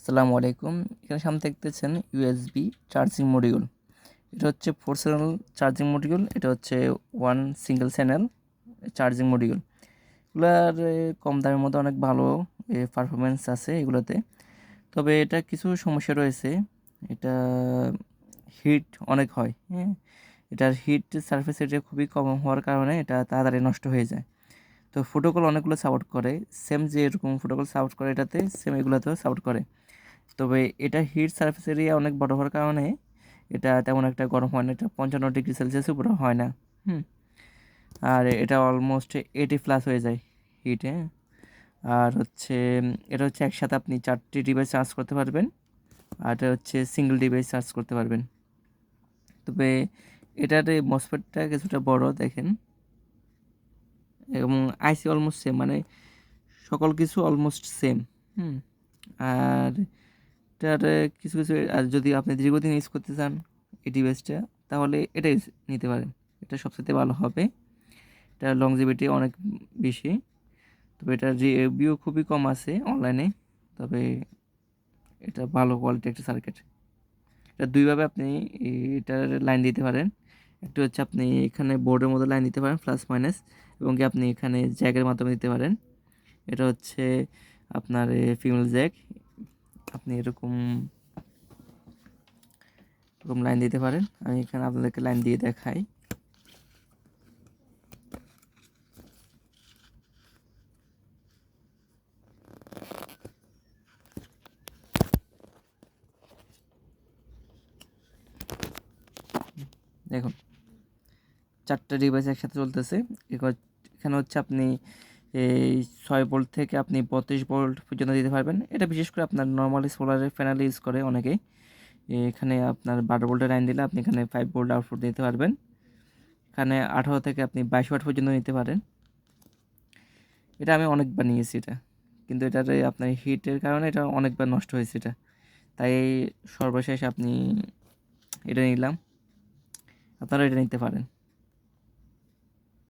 আসসালামু আলাইকুম। এখানে সামনে দেখতেছেন ইউএসবি চার্জিং মডিউল। এটা হচ্ছে 4 চ্যানেল চার্জিং মডিউল। এটা হচ্ছে one single channel charging module. এগুলার কম দামের মধ্যে অনেক ভালো পারফরমেন্স আছে এগুলোতে। তবে এটা কিছু সমস্যা রয়েছে। এটা হিট অনেক হয়, হ্যাঁ। এটার হিট সারফেস এরিয়া খুবই কম হওয়ার কারণে এটা তাড়াতাড়ি নষ্ট হয়ে যায়। তো প্রোটোকল অনেকগুলো সাপোর্ট করে, সেম যে এরকম প্রোটোকল সাপোর্ট করে এটাতে সেম এগুলোতেও সাপোর্ট করে। তবে এটা হিট সারফেস এরিয়া অনেক বড় হওয়ার কারণে এটা তেমন একটা গরম হয় না। এটা 55 ডিগ্রি সেলসিয়াস উপরে হয় না। আর এটা অলমোস্ট 80+ হয়ে যায় হিট, হ্যাঁ। আর হচ্ছে এটা হচ্ছে একসাথে আপনি 4টি ডিভাইস চার্জ করতে পারবেন। আর এটা হচ্ছে সিঙ্গেল ডিভাইস চার্জ করতে পারবেন। তবে এটার এই মসফেটটা কিছুটা বড় দেখেন, এবং আইসি অলমোস্ট সেম, মানে সকল কিছু অলমোস্ট সেম। আর এটার কিছু কিছু, আর যদি আপনি দীর্ঘদিন ইউজ করতে চান এই ডিভাইসটা, তাহলে এটাই নিতে পারেন। এটা সবচেয়ে ভালো হবে। এটার লংজিভিটি অনেক বেশি। তবে এটার রিভিউ খুবই কম আছে অনলাইনে। তবে এটা ভালো কোয়ালিটি একটা সার্কিট। এটা দুইভাবে আপনি এটার লাইন দিতে পারেন। একটা হচ্ছে আপনি এখানে বোর্ডের মধ্যে লাইন দিতে পারেন প্লাস মাইনাস, এবং কি আপনি এখানে জ্যাকের মাধ্যমে দিতে পারেন। এটা হচ্ছে আপনার ফিমেল জ্যাক। আপনি এরকম এরকম লাইন দিতে পারেন। আমি এখানে আপনাদেরকে লাইন দিয়ে দেখাই। দেখুন, 4টা ডিভাইস একসাথে চলতেছে। এখানে হচ্ছে আপনি এই 6 ভোল্ট থেকে আপনি 32 ভোল্ট পর্যন্ত দিতে পারবেন। এটা বিশেষ করে আপনার নর্মালি সোলারের প্যানেল ইউজ করে অনেকেই। এখানে আপনার 12 ভোল্টের লাইন দিলে আপনি এখানে 5 ভোল্ট আউটপুট দিতে পারবেন। এখানে 18 থেকে আপনি 22 ওয়াট পর্যন্ত নিতে পারেন। এটা আমি অনেকবার নিয়েছি এটা, কিন্তু এটার আপনার হিটের কারণে এটা অনেকবার নষ্ট হয়েছে এটা। তাই সর্বশেষ আপনি এটা নিলাম। আপনারা এটা নিতে পারেন।